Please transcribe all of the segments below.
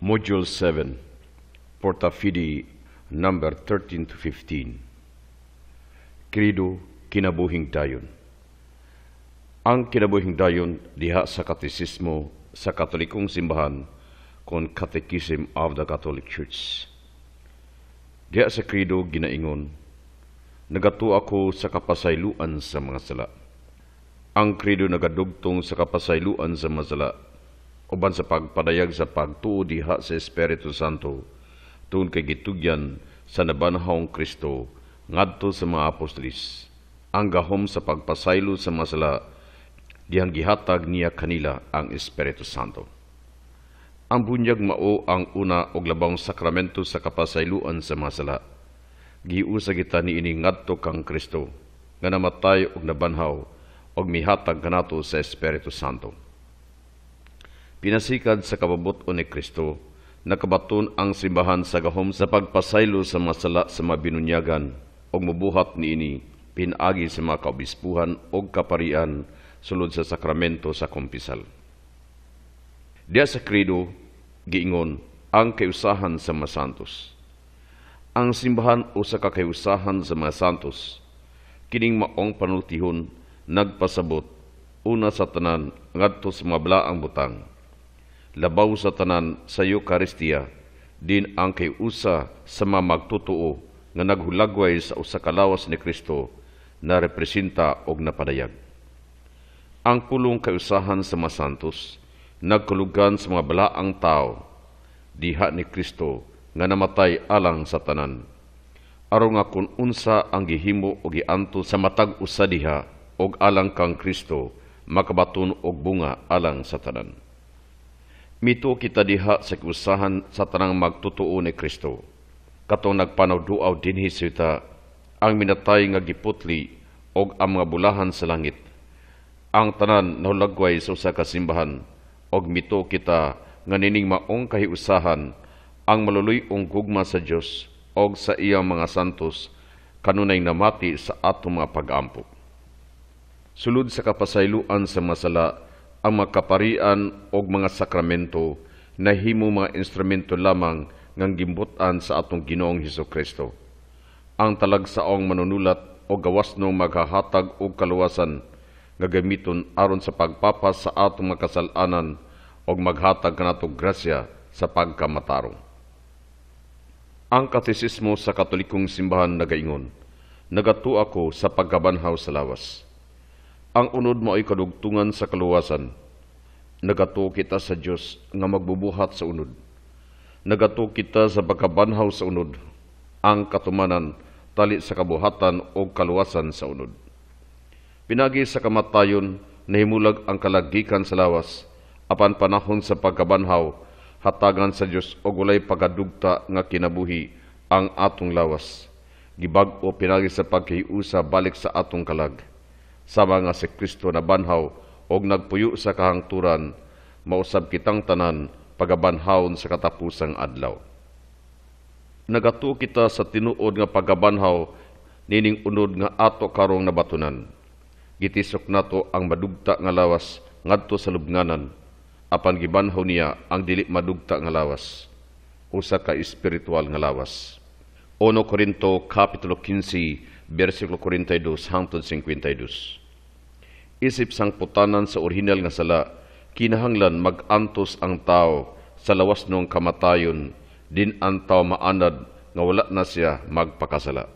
Module 7, Porta Fide, number 13 to 15. Credo, kinabuhing dayon. Ang kinabuhing dayon diha sa katisismo sa Katolikong simbahan kon Catechism of the Catholic Church. Diha sa credo ginaingon, nagatua ako sa kapasayloan sa mga sala. Ang credo nagadugtong sa kapasayloan sa mga sala uban sa pagpadayag sa pagtuo diha sa Espiritu Santo tungod kay gitugyan sa nabanhawng Kristo ngadto sa mga apostolis, ang gahom sa pagpasaylo sa masala dihang gihatag niya kanila ang Espiritu Santo. Ang bunyag mao ang una og labang sakramento sa kapasayloan sa masala. Giusa kita niini ngadto kang Kristo nga namatay og nabanhaw og mihatag kanato sa Espiritu Santo. Pinasikad sa kababuton ni Kristo, nakabaton ang simbahan sa gahom sa pagpasaylo sa masala sa mabinunyagan o mubuhat niini pinagi sa mga kaobispuhan o kaparian sulod sa sakramento sa kumpisal. Diya sa credo, giingon ang kayusahan sa mga santos. Ang simbahan o sa kakayusahan sa mga santos, kining maong panultihon, nagpasabot, una sa tanan, ngadto sa mga balaang butang, labaw sa tanan sa Eucharistia, din ang kayusa sa mga magtutuo nga naghulagway sa usa ka lawas ni Kristo na representa og napadayag. Ang pulong kayusahan sa mga santos nagkulugan sa mga balaang tao diha ni Kristo nga namatay alang sa tanan. Aron nga kun unsa ang gihimo o gianto sa matag usa diha og alang kang Kristo makabaton og bunga alang sa tanan. Mito kita diha sa kiusahan sa tanang magtutuo ni Kristo. Katong nagpanaw-duaw dinhi sita ang minatay nga giputli og ang mga bulahan sa langit. Ang tanan nahulagway sa usa ka simbahan og mito kita nga nining maong kahiusahan ang maluluy-ong gugma sa Dios og sa iyang mga santos kanunay namati sa atong mga pag-ampo. Sulod sa kapasayloan sa masala, ang mga kaparian o mga sakramento na himo mga instrumento lamang ngang gimbutan sa atong Ginoong Hesukristo. Ang talagsaong manunulat o gawasnong maghahatag og kaluwasan nga gamiton aron sa pagpapas sa atong mga kasalanan o maghatag kanatong grasya sa pagkamatarong. Ang katisismo sa Katolikong simbahan nagaingon, nagatua ko sa pagkabanhaw sa lawas. Ang unod mo ay kadugtungan sa kaluwasan. Nagato kita sa Diyos nga magbubuhat sa unod. Nagato kita sa pagkabanhaw sa unod. Ang katumanan tali sa kabuhatan o kaluwasan sa unod. Pinagi sa kamatayon, nahimulag ang kalagikan sa lawas. Apan panahon sa pagkabanhaw, hatagan sa Diyos o gulay pagadugta nga kinabuhi ang atong lawas. Gibag-o pinagi sa paghiusa balik sa atong kalag. Sama nga si Kristo na banhaw og nagpuyo sa kahangturan, mausab kitang tanan pagabanhawon sa katapusang adlaw. Nagatuo kita sa tinuod nga pagabanhaw nining unod nga ato karong nabatunan. Gitisok nato ang madugta nga lawas ngadto sa lubnganan, apan gibanhaw niya ang dili madugta nga lawas, usa ka espiritual nga lawas. 1 Corinto Kapitulo 15 versikulo 42 hangtod 52. Isip sang putanan sa orihinal nga sala, kinahanglan mag-antos ang tao sa lawas nung kamatayon, din ang tao maanad nga wala na siya magpakasala.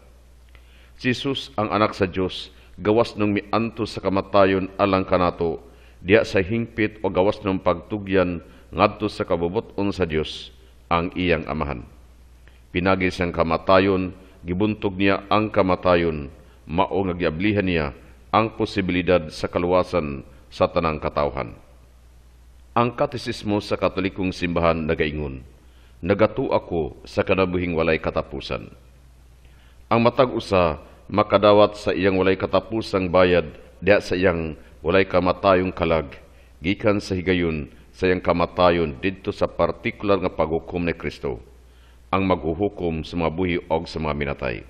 Si Jesus ang anak sa Dios, gawas nung miantos sa kamatayon alang kanato, diya sa hingpit o gawas nung pagtugyan ngadto sa kabubuton sa Dios ang iyang amahan. Pinagi siyang kamatayon, gibuntog niya ang kamatayon, mao nga giablihan niya ang posibilidad sa kaluwasan sa tanang katawhan. Ang katisismo sa Katolikong simbahan nagaingon, nagatu ako sa kanabuhing walay katapusan. Ang matag usa makadawat sa iyang walay katapusang bayad diha sa iyang walay kamatayong kalag, gikan sa higayon sa iyang kamatayon didto sa partikular nga paghukom ni Kristo, ang maghuhukom sa mga buhi og sa mga minatay.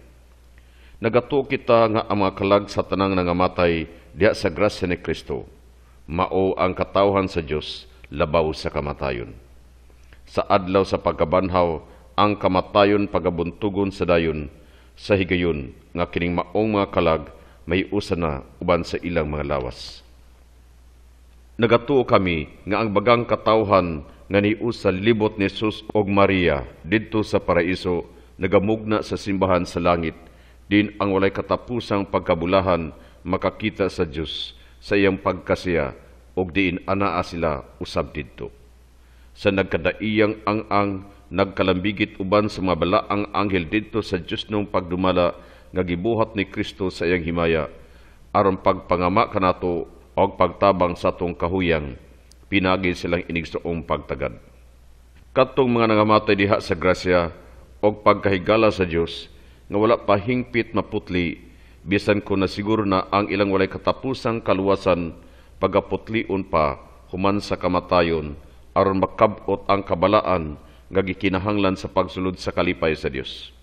Nagato kita nga ang mga kalag sa tanang nangamatay diha sa grasya ni Kristo, mao ang katawhan sa Dios labaw sa kamatayon. Sa adlaw sa pagkabanhaw, ang kamatayon pagabuntugon sa dayon, sa higayon nga kining maong mga kalag may usa na uban sa ilang mga lawas. Nagatuo kami nga ang bagang katawhan nga niusa libot ni Jesus og Maria didto sa paraiso nagamugna sa simbahan sa langit, din ang walay katapusang pagkabulahan makakita sa Dios sa iyang pagkasiya og diin anaa sila usab didto. Sa nagkadaiyang ang nagkalambigit uban sa mga balaang anghel didto sa Dios nung pagdumala nga gibuhat ni Kristo sa iyang himaya aron pagpangama kanato og pagtabang sa atong kahuyang, pinagi silang inigsoong pagtagad. Katong mga nangamatay diha sa grasya og pagkahigala sa Dios nga wala pa hingpit maputli, bisan ko na siguro na ang ilang walay katapusang kaluwasan pagaputlion pa human sa kamatayon aron makabot ang kabalaan nga gikinahanglan sa pagsulod sa kalipay sa Dios.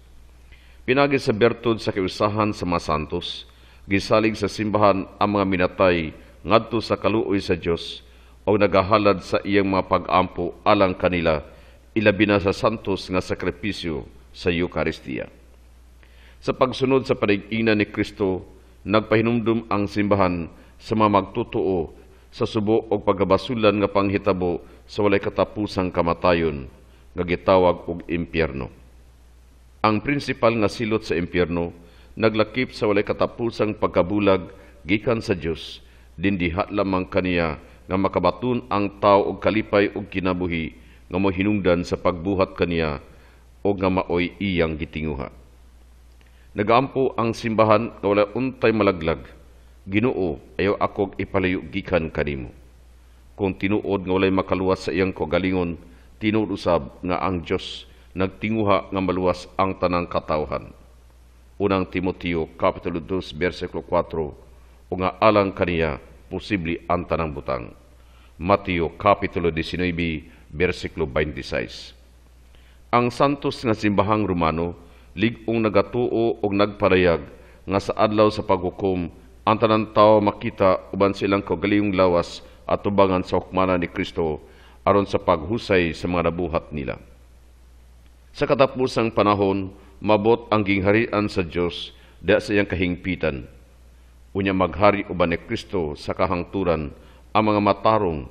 Pinagi sa bertud sa kiusahan sa mga santos, gisalig sa simbahan ang mga minatay ngadto sa kaluoy sa Dios o nagahalad sa iyang mga pag-ampo alang kanila, ilabi na sa santos nga sakripisyo sa Eucharistia. Sa pagsunod sa panig-ina ni Kristo, nagpahinumdum ang simbahan sa mga magtutuo sa subo o pagabasulan nga panghitabo sa walay katapusang kamatayon nga gitawag og impyerno. Ang prinsipal nga silot sa impyerno naglakip sa walay katapusang pagkabulag gikan sa Dios, din diha lamang kaniya nga makabaton ang tao og kalipay og kinabuhi nga mohinungdan sa pagbuhat kaniya o nga maoy iyang gitinguha. Nagaampo ang simbahan nga wala untay malaglag, Ginoo, ayaw akog ipalayo gikan kanimo. Kung tinuod nga walay makaluwas sa iyang kagalingon, tinuod usab nga ang Dios nagtinguha nga maluwas ang tanang katawhan. Unang Timoteo Kapitulo 2 versikulo 4, o nga alang kaniya posible ang tanang butang. Mateo Kapitulo 19 versikulo 26. Ang santos nga simbahang Romano lig-ong nagatuo og nagparayag nga sa adlaw sa paghukom ang tanang tawo makita uban silang kaugalingong lawas at tubangan sa hukmana ni Kristo aron sa paghusay sa mga nabuhat nila. Sa katapusang panahon, mabot ang gingharian sa Dios diha sa iyang kahingpitan. Unya maghari uban ni Kristo sa kahangturan ang mga matarong,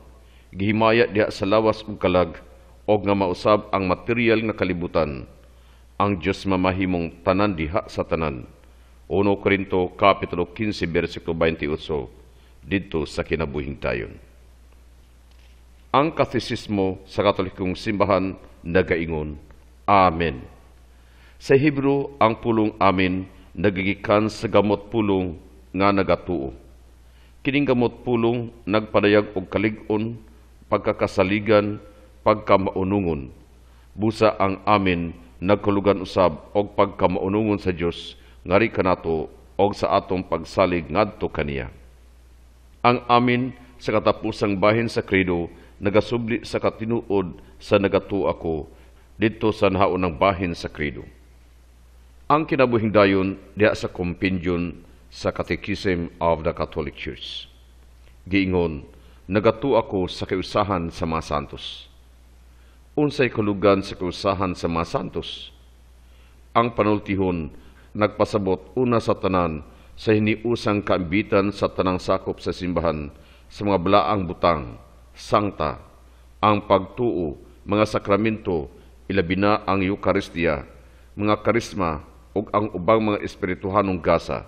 gihimaya diha sa lawas ug kalag, og nga mausab ang material nga kalibutan. Ang Dios mamahimong tanan diha sa tanan. 1 Corinto Kapitulo 15 versikulo 28 didto sa kinabuhing tayon. Ang katesismo sa Katolikong simbahan nagaingon, Amen. Sa Hebro, ang pulong Amen nagigikan sa gamot pulong nga nagatuo. Kining gamot pulong nagpadayag og kalig-on, pagkakasaligan, pagkamaunungon. Busa ang Amen nagkulugan usab og pagkamaunungon sa Dios ngari kanato og sa atong pagsalig ngadto kaniya. Ang Amen sa katapusang bahin sa Credo nagasubli sa katinuod sa nagatuo ako didto sa nahaunang bahin sa Credo. Ang kinabuhing dayon diha sa Compendium sa Catechism of the Catholic Church. Giingon, nagatuo ako sa kiusahan sa mga santos. Unsay kulugan sa kiusahan sa mga santos? Ang panultihon nagpasabot una sa tanan sa hiniusang kaambitan sa tanang sakop sa simbahan sa mga balaang butang, sangta, ang pagtuo, mga sakramento, ilabi na ang Eucharistia, mga karisma ug ang ubang mga espirituhanong gasa.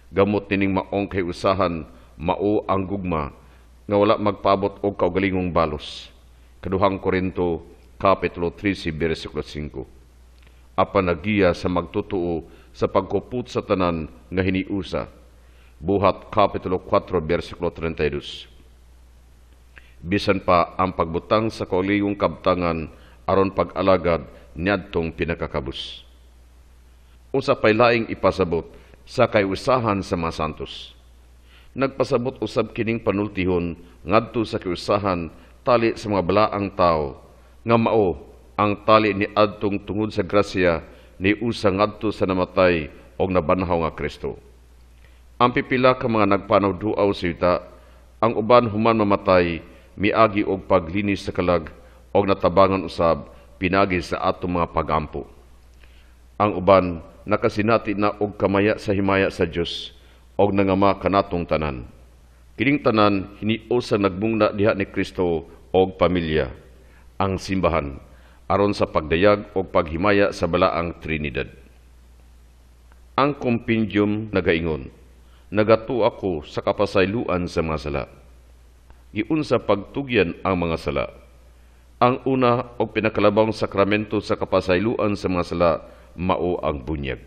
Gamot nining maong kiusahan mao ang gugma nga wala magpaabot og kaugalingong balos. Kaduhang Korinto Kapitulo 13 versikulo 5. Apan nagiya sa magtutuo sa pagkupot sa tanan nga hiniusa. Buhat Kapitulo 4 versikulo 32. Bisan pa ang pagbutang sa kaugalingong kabtangan aron pag-alagad niadtong pinakakabus. Usa pay laing ipasabot sa kayusahan sa mga santos. Nagpasabot usab kining panultihon ngadto sa kiusahan tali sa mga balaang tao nga mao ang tali ni adtong tungod sa grasya ni usa ngadto sa namatay og nabanhaw nga Kristo. Ang pipila ka mga nagpanaw duaw sa yuta, ang uban human mamatay miagi og paglinis sa kalag og natabangan usab pinagi sa atong mga pagampo. Ang uban nakasinati na og kamaya sa himaya sa Dios og nangama kanatong tanan. Kining tanan hinio sa nagmungna diha ni Kristo og pamilya, ang simbahan, aron sa pagdayag og paghimaya sa balaang Trinidad. Ang kompendium nagaingon, nagato ako sa kapasayloan sa mga sala. Giunsa pagtugyan ang mga sala. Ang una o pinakalabang sakramento sa kapasayloan sa mga sala mao ang bunyag.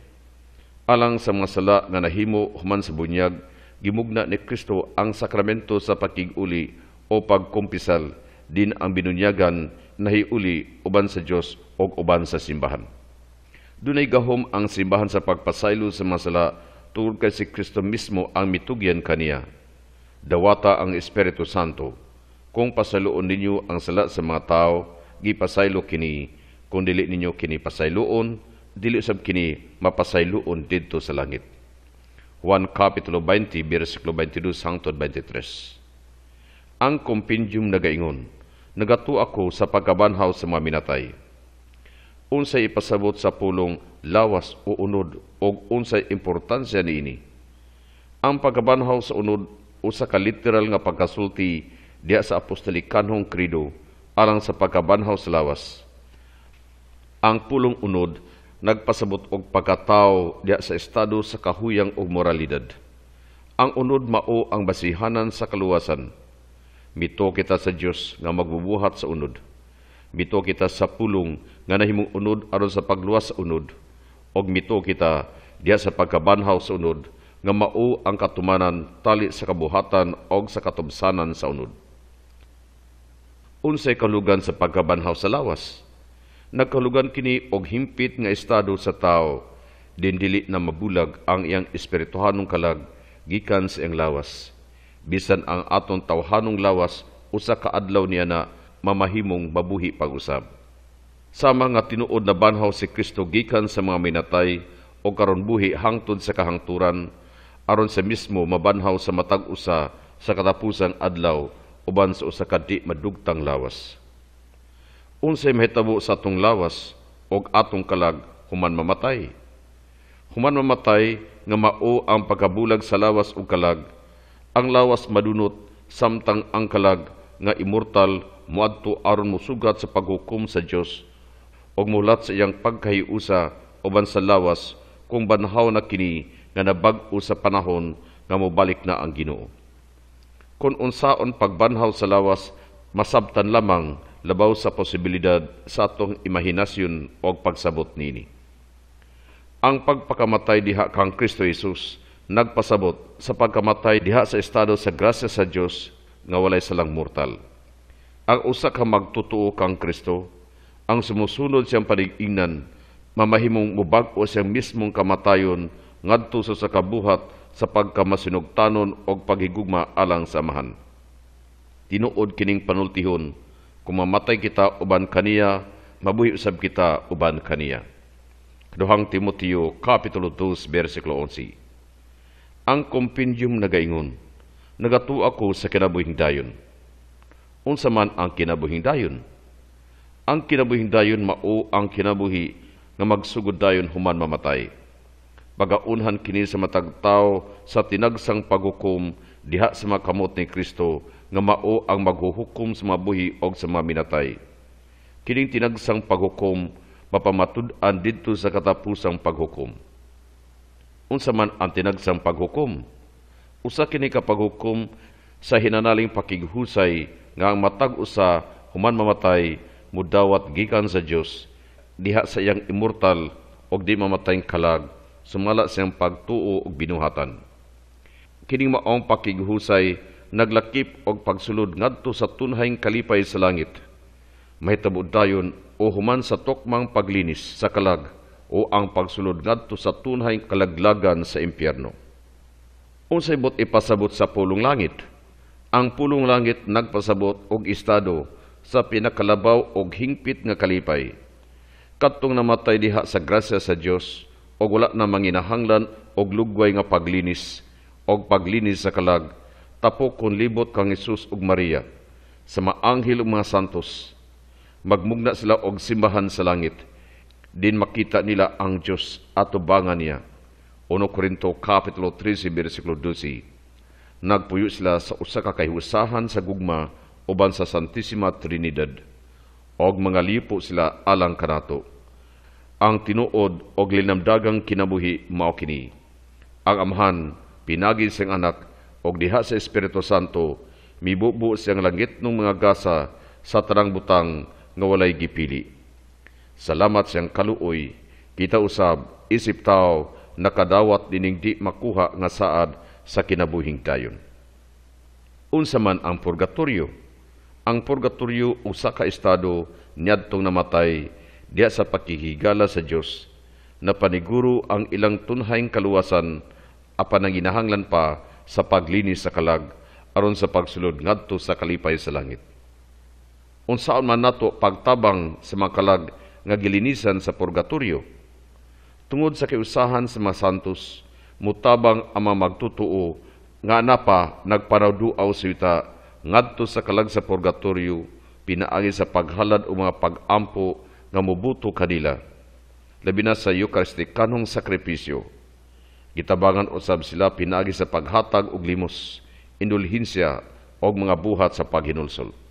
Alang sa mga sala nga nahimo human sa bunyag, gimugna ni Kristo ang sakramento sa pakig-uli o pagkumpisal, din ang binunyagan nahiuli uban sa Dios o uban sa simbahan. Dunay gahom ang simbahan sa pagpasaylo sa mga sala tungod kay si Kristo mismo ang mitugyan kaniya. Dawata ang Espiritu Santo. Kung pasayloon ninyo ang sala sa mga tao, gipasaylo kini. Kung dili ninyo kini pasayloon, dili usab kini mapasayloon didto sa langit. Juan Kapitulo 20, versikulo 22 hangtod 23. Ang kompendium nagaingon, nagato ako sa pagkabanhaw sa mga minatay. Unsay ipasabot sa pulong lawas o unod o unsay importansya niini. Ang pagkabanhaw sa unod usa ka literal nga pagkasulti diha sa apostolikanhong krido alang sa pagkabanhaw sa lawas. Ang pulong unod nagpasabot og pagkatao diha sa estado sa kahuyang og moralidad. Ang unod mao ang basihanan sa kaluwasan. Mito kita sa Dios nga magbubuhat sa unod. Mito kita sa pulong nga nahimong unod aron sa pagluwas sa unod. Og mito kita diha sa pagkabanhaw sa unod nga mao ang katumanan tali sa kabuhatan og sa katubsanan sa unod. Unsay kalugan sa pagkabanhaw sa lawas? Nagkalugan kini og himpit nga estado sa tao, din dili na mabulag ang iyang espirituhanong kalag gikan sa iyang lawas. Bisan ang aton tawhanong lawas usa ka adlaw niya na mamahimong mabuhi pag-usab. Sama nga tinuod na banhaw si Kristo gikan sa mga minatay o karon buhi hangtod sa kahangturan aron sa mismo mabanhaw sa matag usa sa katapusang adlaw uban sa usa ka di madugtang lawas. Unsay mahitabo sa atong lawas og atong kalag human mamatay. Human mamatay nga mao ang pagkabulag sa lawas ug kalag. Ang lawas madunot samtang ang kalag nga immortal muadto aron mosugat sa paghukom sa Dios og mulat sa iyang pagkahiusa uban sa lawas kung banhaw na kini nga nabag-o sa panahon nga mobalik na ang Ginoo. Kung unsaon pagbanhaw sa lawas, masabtan lamang labaw sa posibilidad sa atong imahinasyon o pagsabot nini. Ang pagpakamatay diha kang Kristo Jesus nagpasabot sa pagkamatay diha sa estado sa grasya sa Dios nga walay salang mortal. Ang usa ka magtutuo kang Kristo, ang sumusunod siyang panig-ingnan, mamahimong mubag-o siyang mismong kamatayon ngadto sa kabuhat sa pagkamasinugtanon og paghigugma alang sa amahan. Tinuod kining panultihon, kung mamatay kita uban kaniya, mabuhi usab kita uban kaniya. Duhang Timoteo, Kapitulo 2, versikulo 11. Ang kompendium nagaingon, nagato ako sa kinabuhing dayon. Unsa man ang kinabuhing dayon? Ang kinabuhing dayon mao ang kinabuhi nga magsugod dayon human mamatay. Pagaunhan kini sa matag tawo sa tinagsang paghukom diha sa mga kamot ni Kristo nga mao ang maghuhukom sa mga buhi o sa mga minatay. Kining tinagsang paghukom mapamatud-an didto sa katapusang paghukom. Unsa man ang tinagsang paghukom? Usa kini ka paghukom sa hinanaling pakighusay nga ang matag usa human mamatay mudawat gikan sa Dios diha sa iyang immortal og di mamatayng kalag sumala siyang pagtuo og binuhatan. Kining maong pakighusay naglakip og pagsulod ngadto sa tunhayng kalipay sa langit. Mahitabo dayon o human sa tukmang paglinis sa kalag o ang pagsulod ngadto sa tunhayng kalaglagan sa impyerno. Unsay bot ipasabot sa pulong langit? Ang pulong langit nagpasabot og estado sa pinakalabaw og hingpit nga kalipay. Kadtong namatay diha sa grasya sa Dios og wala na manginahanglan og lugway nga paglinis og paglinis sa kalag, tapok kon libot kang Hesus ug Maria sa mga anghel ug mga santos. Magmugna sila og simbahan sa langit. Din makita nila ang Diyos at tubangan niya. 1 Corinto Kapitulo 13, versikulo 12. Nagpuyo sila sa usa ka kahiusahan sa gugma uban sa Santissima Trinidad. Og mga lipo sila alang kanato. Ang tinuod og linamdagang kinabuhi mao kini. Ang Amahan pinagi siyang anak og diha sa Espiritu Santo mibubo siyang langit ng mga gasa sa tanang butang nga walay gipili. Salamat siyang kaluoy, kita usab isip tao nakadawat dining di makuha nga saad sa kinabuhing dayon. Unsa man ang purgatorio? Ang purgatorio usa ka estado niadtong namatay diha sa pakihigala sa Dios na paniguro ang ilang tunhayng kaluwasan apan nanginahanglan pa sa paglinis sa kalag aron sa pagsulod ngadto sa kalipay sa langit. Unsaon man nato pagtabang sa mga kalag nga gilinisan sa purgatorio? Tungod sa kiusahan sa mga santos, mutabang ang mga magtutuo nga napa nagparawduaw sa yuta ngadto sa kalag sa purgatorio pinaagi sa paghalad o mga pag-ampo nga mubuto kanila. Labi na sa Eucharistikanong sakripisyo. Gitabangan usab sila pinaagi sa paghatag og limos, indulhensya o mga buhat sa paghinulsol.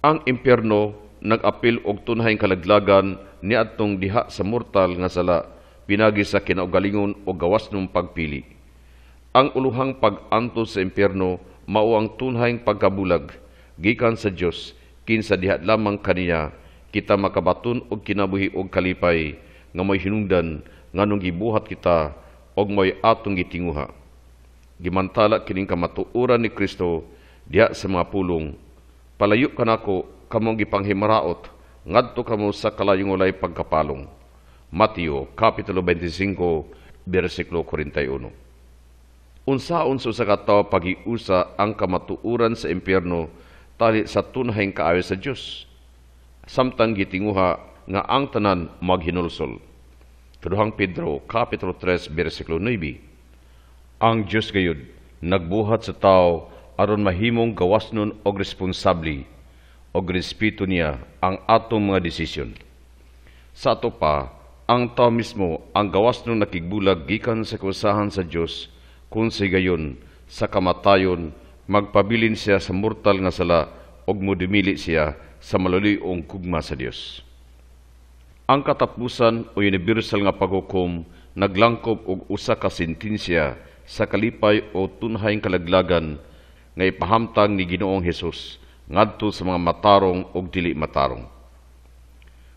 Ang impyerno nag-apil og tunhayng kalaglagan niadtong diha sa mortal nga sala pinagi sa kinaugalingon o gawasnong pagpili. Ang uluhang pag-antos sa impyerno mao ang tunhayng pagkabulag gikan sa Dios kinsa diha lamang kaniya kita makabaton og kinabuhi og kalipay nga may hinungdan nganong gibuhat kita og may atong gitinguha. Gimantala kining kamatuoran ni Kristo diha sa mga pulong. Palayo kanako kamong gipanghimaraot ngadto kamo sa kalayong walay pagkapalong. Mateo Kapitulo 25 versikulo 41. Unsaon sa usa ka tawo pagiusa ang kamatuoran sa impyerno tali sa tunhayng kaayo sa Dios? Samtang gitinguha nga ang tanan maghinulsol. 2 Pedro Kapitulo 3 versikulo 9. Ang Dios gayud nagbuhat sa tawo aron mahimong gawasnon og responsabli og respeto niya ang atong mga desisyon. Sa ato pa, ang tao mismo ang gawasnon nakigbulag gikan sa kausahan sa Dios kung sa gayon sa kamatayon magpabilin siya sa mortal nga sala og modumili siya sa maluluyong kugma sa Dios. Ang katapusan o universal nga paghukom naglangkob og usa ka sentensya sa kalipay o tunhayng kalaglagan nga ipahamtang ni Ginoong Hesus ngadto sa mga matarong ug dili matarong.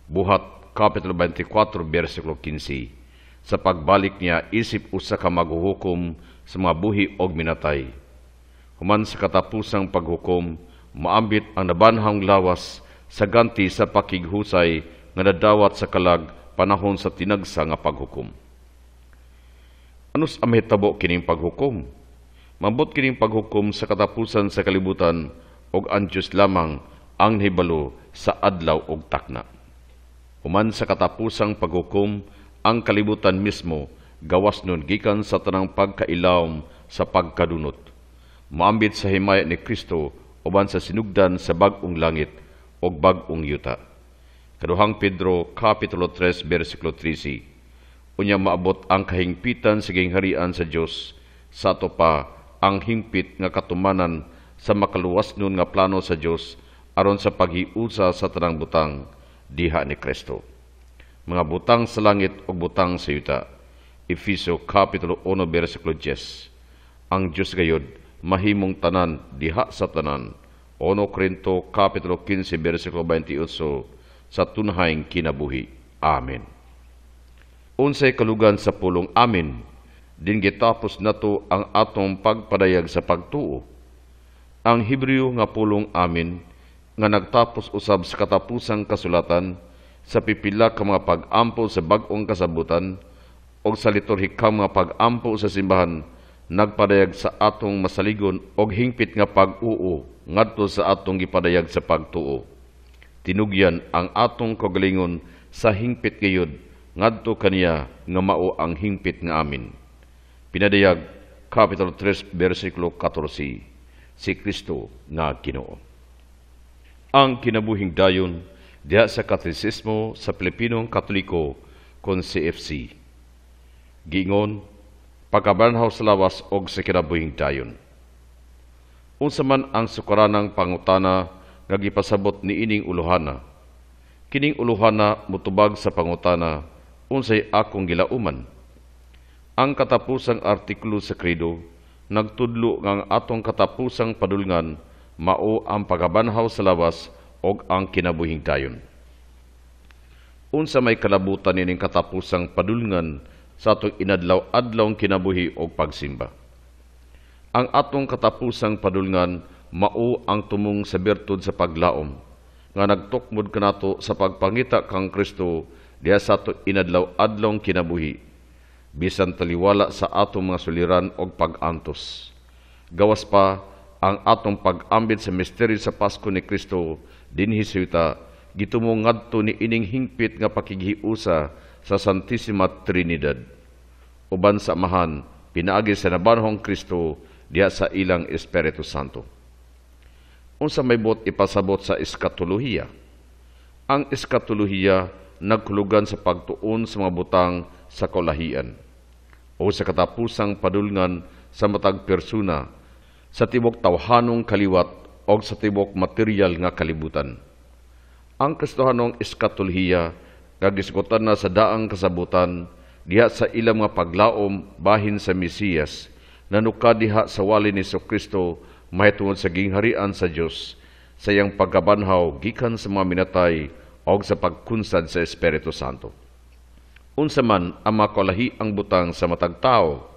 Buhat Kapitulo 24 versikulo 15. Sa pagbalik niya isip usa ka maghuhukom sa mga buhi og minatay. Human sa katapusang paghukom, maambit ang nabanhang lawas sa ganti sa pakighusay nga nadawat sa kalag panahon sa tinagsa nga paghukom. Anus ang mahitabo kining paghukom? Mambot kining paghukom sa katapusan sa kalibutan og ang Diyos lamang ang nahibalo sa adlaw og takna. Human sa katapusang paghukom, ang kalibutan mismo gawas nun gikan sa tanang pagkailawom sa pagkadunot. Maambit sa himaya ni Kristo uban sa sinugdan sa bag-ong langit og bag-ong yuta. 2 Pedro Kapitulo 3 versikulo 13. Unya maabot ang kahingpitan sa gingharian sa Dios sa ato pa ang hingpit nga katumanan sa makaluwas nun nga plano sa Dios aron sa paghiusa sa tanang butang diha ni Kristo. Mga butang sa langit o butang sa yuta. Efeso Kapitulo 1 versikulo 10. Ang Dios gayud mahimong tanan diha sa tanan. 1 Corinto Kapitulo 15 versikulo 28 sa tunhayng kinabuhi. Amen. Unsay kalugan sa pulong amin, din gitapos nato ang atong pagpadayag sa pagtuo. Ang Hebreo nga pulong amin nga nagtapos usab sa katapusang kasulatan sa pipila ka mga pag-ampo sa bag-ong kasabutan o sa liturhikang mga pag-ampo sa simbahan nagpadayag sa atong masaligon og hingpit nga pag-uo ngadto sa atong gipadayag sa pagtuo. Tinugyan ang atong kagalingon sa hingpit gayud ngadto kaniya nga mao ang hingpit nga amin. Pinadayag Kapitulo 3 versikulo 14. Si Kristo nga Ginoo. Ang kinabuhing dayon diha sa Katesismo sa Pilipinong Katoliko kon CFC. Giingon, pagkabanhaw sa lawas og sa kinabuhing dayon. Unsa man ang sukaranang pangutana nga gipasabot ni ining uluhana. Kining uluhana mutubag sa pangutana unsay akong gilauman. Ang katapusang artikulo sa Credo nagtudlo nga ang atong katapusang padulngan mao ang pagkabanhaw sa lawas og ang kinabuhing dayon. Unsa may kalabutan nining katapusang padulngan sa atong inadlaw-adlawng kinabuhi og pagsimba. Ang atong katapusang padulngan mao ang tumong sa bertud sa paglaom nga nagtukmod kanato sa pagpangita kang Kristo diha sa atong inadlaw-adlawng kinabuhi bisan taliwala sa atong mga suliran og pag-antos. Gawas pa ang atong pag-ambit sa misteryo sa Pasko ni Kristo dinhi sa yuta gitumo ngadto ni ining hingpit nga pakighiusa sa Santissima Trinidad. Uban sa amahan, pinaagi sa nabanhong Kristo diha sa ilang Espiritu Santo. Unsa may bot ipasabot sa eskatolohiya? Ang eskatolohiya nagkulugan sa pagtuon sa mga butang sa kaulahian o sa katapusang padulngan sa matag persona sa tibok tawhanong kaliwat o sa tibok material nga kalibutan. Ang Kristohanong eskatolohiya nagisgutan na sa daang kasabutan diha sa ilang mga paglaom bahin sa Mesiyas na nuka diha sa wali ni Kristo mahitungod sa gingharian sa Dios sa iyang pagkabanhaw gikan sa mga minatay o sa pagkunsad sa Espiritu Santo. Unsa man ang makalahi ang butang sa matag tao,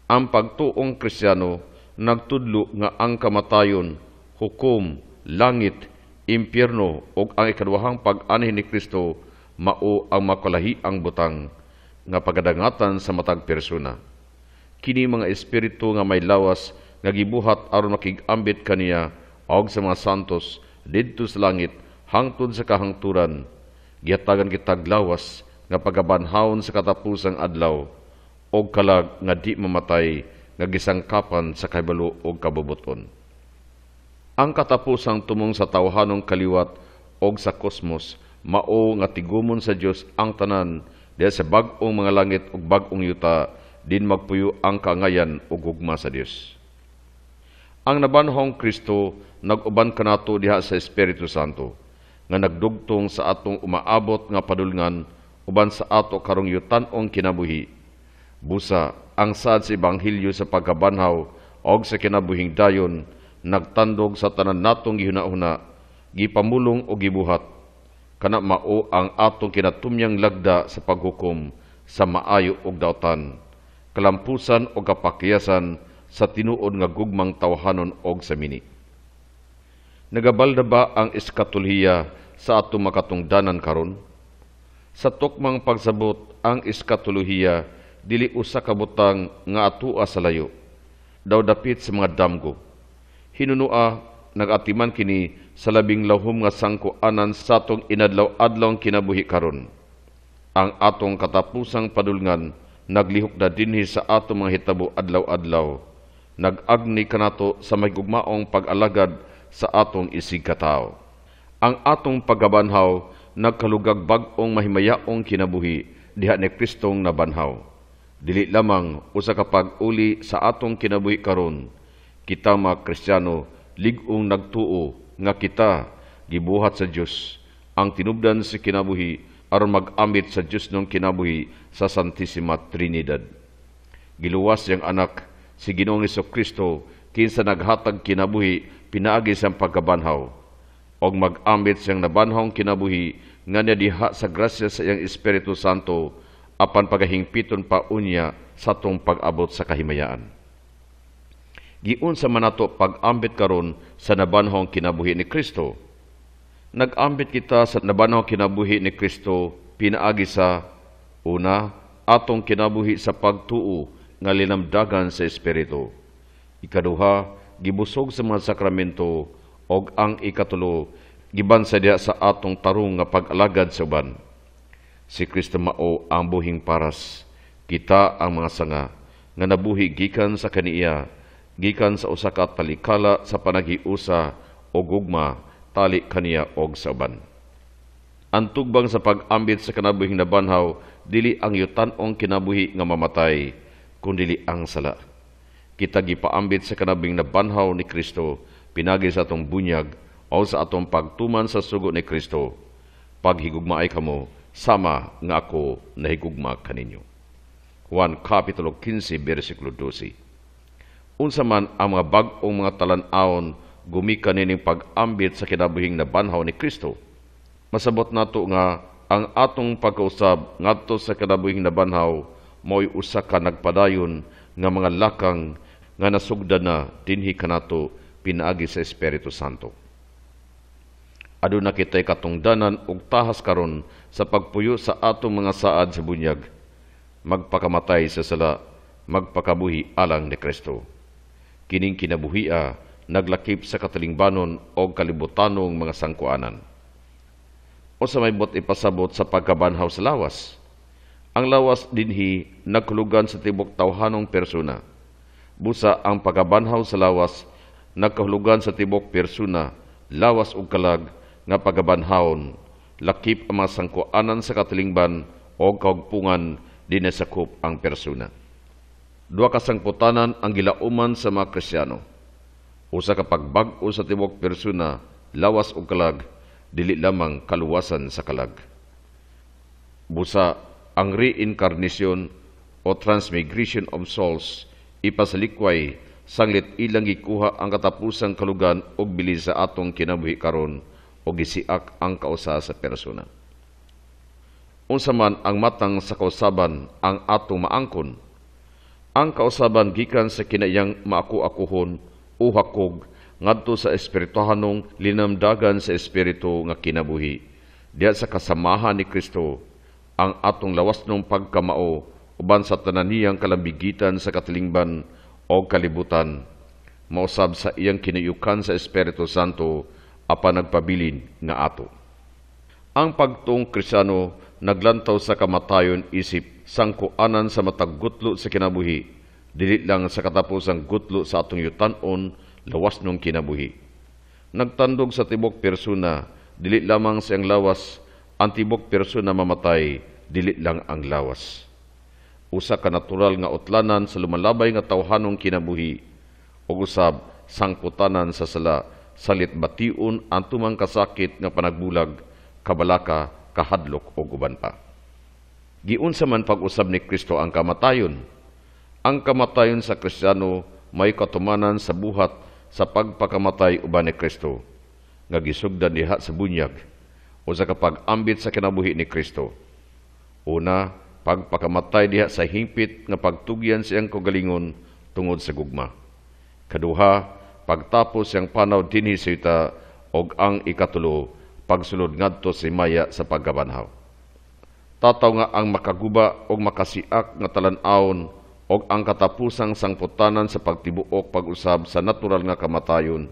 ang pagtuong Kristiyano nagtudlo nga ang kamatayon, hukom, langit, impyerno ug ang ikaduhang pag-anhin ni Kristo mao ang makalahi ang butang nga pagadangatan sa matag persona. Kini mga espiritu nga may lawas nga gibuhat aron makig-ambit kaniya og sa mga santos didto sa langit hangtod sa kahangturan. Gihatagan kitag lawas nga pagabanhawon sa katapusang adlaw og kalag nga di mamatay nga gisangkapan sa kahibalo og kabubuton. Ang katapusang tumong sa tawhanong kaliwat og sa kosmos mao nga tigumon sa Dios ang tanan diha sa bag-ong mga langit ug bag-ong yuta din magpuyo ang kaangayan ug gugma sa Dios. Ang nabanhong Kristo nag-uban kanato diha sa Espiritu Santo nga nagdugtong sa atong umaabot nga padulngan uban sa ato karong yutan-ong kinabuhi. Busa ang saad sa Ebanghelyo sa pagkabanhaw og sa kinabuhing dayon nagtandog sa tanan natong gihuna-huna, gipamulong o gibuhat, kana mao ang atong kinatumyang lagda sa paghukom sa maayo og daotan, kalampusan o kapakiyasan sa tinuod nga gugmang tawhanon og sa mini. Nagabalda ba ang eskatolohiya sa atong makatungdanan karon? Sa tukmang pagsabot ang eskatolohiya dili usa ka butang nga atua sa layo, daw dapit sa mga damgo. Hinunua, nagatiman kini sa labing lahom nga sangkuanan sa atong inadlaw-adlawng kinabuhi karon. Ang atong katapusang padulngan naglihok na dinhi sa atong mga hitabo adlaw-adlaw. Nag-agni kanato sa mahigugmaong pag-alagad sa atong isig katao. Ang atong pagabanhaw nagkalugag bag-ong mahimayaong kinabuhi diha ni Kristong nabanhaw. Dili lamang usa ka pag-uli sa atong kinabuhi karon. Kita mga Kristiyano, lig-ong nagtuo nga kita gibuhat sa Dios ang tinubdan sa kinabuhi aron mag-ambit sa Dios ng kinabuhi sa Santissima Trinidad. Giluwas yang anak si Ginoong Kristo kinsa naghatag kinabuhi pinaagi sa pagkabanhaw og mag-ambit siyang nabanhawng kinabuhi nga niya diha sa grasya sa iyang Espiritu Santo apan pagahingpiton pa unya sa atong pag-abot sa kahimayaan. Giunsa man nato pag-ambit karon sa nabanhawng kinabuhi ni Kristo. Nag-ambit kita sa nabanhawng kinabuhi ni Kristo pinaagi sa una, atong kinabuhi sa pagtuo nga linamdagan sa Espiritu. Ikaduha, gibusog sa mga sakramento og ang ikatulo, gibansa diha sa atong tarong nga pag-alagad sa uban. Si Kristo mao ang buhing paras, kita ang mga sanga nga nabuhi gikan sa kaniya, gikan sa usa ka talikala sa panaghiusa o gugma tali kaniya og sa uban. Ang tugbang sa pag-ambit sa kinabuhing na banhaw, dili ang yutan-ong kinabuhi nga mamatay, kundili ang sala. Kita gipaambit sa kinabuhing na banhaw ni Kristo, pinagi sa atong bunyag, o sa atong pagtuman sa sugo ni Kristo. Paghigugmaay kamo, sama nga ako nahigugma kaninyo. Juan Kapitulo 15, versikulo 12. Unsa man ang mga bag-ong mga talan-awon gumikan nining pag-ambit sa kinabuhing na banhaw ni Kristo. Masabot nato nga ang atong pagkausab ngadto sa kinabuhing na banhaw mo'y usa ka nagpadayon nga mga lakang nga nasugdan na dinhi kanato pinaagi sa Espiritu Santo. Aduna kita'y katungdanan ug tahas karon sa pagpuyo sa atong mga saad sa bunyag, magpakamatay sa sala, magpakabuhi alang ni Kristo. Kining kinabuhia naglakip sa katalingbanon o kalibutanong mga sangkuanan. O sa may bot ipasabot sa pagkabanhaw sa lawas. Ang lawas dinhi nagkulugan sa tibok tawhanong persona. Busa ang pagkabanhaw sa lawas nagkahulugan sa tibok persona, lawas ug kalag nga pagkabanhawon, lakip ang mga sangkuanan sa katalingban o kaugpungan dinasakop ang persona. Dua ka sangputanan ang gilauman sa mga Kristiyano. Usa ka pagbag-o sa tibok persona, lawas ug kalag, dili lamang kaluwasan sa kalag. Busa ang reincarnation o transmigration of souls ipasalikway sanglit ilang gikuha ang katapusang kalugan ug bilis sa atong kinabuhi karon o gisiak ang kausa sa persona. Unsa man ang matang sa kausaban ang atong maangkon, ang kausaban gikan sa kinayang maaku-akuhon o hakog ngadto sa espirituhanong linamdagan sa espiritu nga kinabuhi. Diya sa kasamahan ni Kristo, ang atong lawasnong pagkamao uban sa tanan niyang kalambigitan sa katilingban o kalibutan, mausab sa iyang kinayukan sa Espiritu Santo apan nagpabilin nga ato. Ang pagtong Kristiyano naglantaw sa kamatayon isip sangkuanan sa matag gutlo sa kinabuhi, dili lang sa katapusang gutlo sa atong yutan-on lawas nung kinabuhi. Nagtandog sa tibok persona, dili lamang siyang lawas, ang tibok persona mamatay, dili lang ang lawas. Usa ka natural nga utlanan sa lumalabay nga tawhanong kinabuhi, ug usab sangputanan sa sala, salit bation ang tumang kasakit nga panagbulag, kabalaka, kahadlok o uban pa. Giunsa man pag-usab ni Kristo ang kamatayon. Ang kamatayon sa Kristiyano may katumanan sa buhat sa pagpakamatay uban ni Kristo, nga gisugdan diha sa bunyag o sa kapag-ambit sa kinabuhi ni Kristo. Una, pagpakamatay diha sa hingpit nga pagtugyan siyang kagalingon tungod sa gugma. Kaduha, pagtapos siyang panaw dinhi sa yuta, og ang ikatulo, pagsulod ngadto si Maya sa pagkabanhaw. Tataw nga ang makaguba o makasiak nga talan-awon o ang katapusang sangputanan sa pagtibuok pag-usab sa natural nga kamatayon,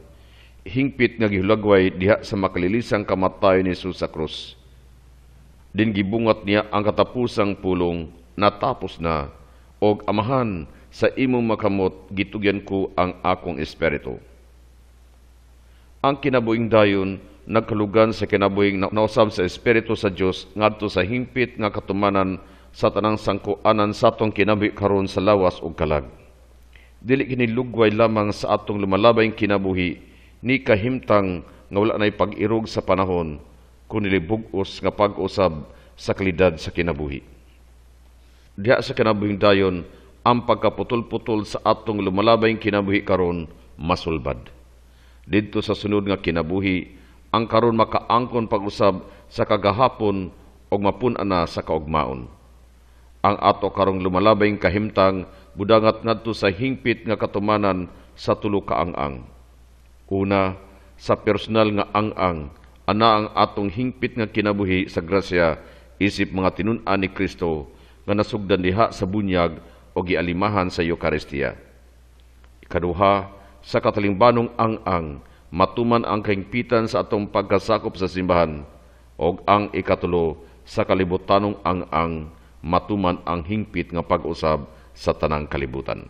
hingpit nga gihulagway diha sa makalilisang kamatayon ni Jesus sa krus. Din gibungat niya ang katapusang pulong, natapos na, og amahan sa imong makamot gitugyan ko ang akong espiritu. Ang kinabuhing dayon nagkalugan sa kinabuhing nausab sa espiritu sa Dios ngadto sa hingpit nga katumanan sa tanang sangkuanan sa atong kinabuhi karon sa lawas ug kalag. Dili kini lugway lamang sa atong lumalabayng kinabuhi ni kahimtang nga wala nay pag-irog sa panahon kundi bug-os nga pag-usab sa kalidad sa kinabuhi. Diha sa kinabuhing dayon ang pagkaputol-putol sa atong lumalabayng kinabuhi karon masulbad. Didto sa sunod nga kinabuhi ang karon makaangkon pag-usab sa kagahapon og mapun-an na sa kaugmaon. Ang ato karong lumalabayng kahimtang budangat ngadto sa hingpit nga katumanan sa tulo ka ang-ang. Una, sa personal nga ang-ang, ana ang atong hingpit nga kinabuhi sa grasya isip mga tinun-an ni Kristo nga nasugdan diha sa bunyag o gialimahan sa Eucharistia. Ikaduha, sa katalingbanong ang-ang, matuman ang kahingpitan sa atong pagkasakop sa simbahan, o ang ikatulo, sa kalibutanong ang-ang, matuman ang hingpit nga pag-usab sa tanang kalibutan.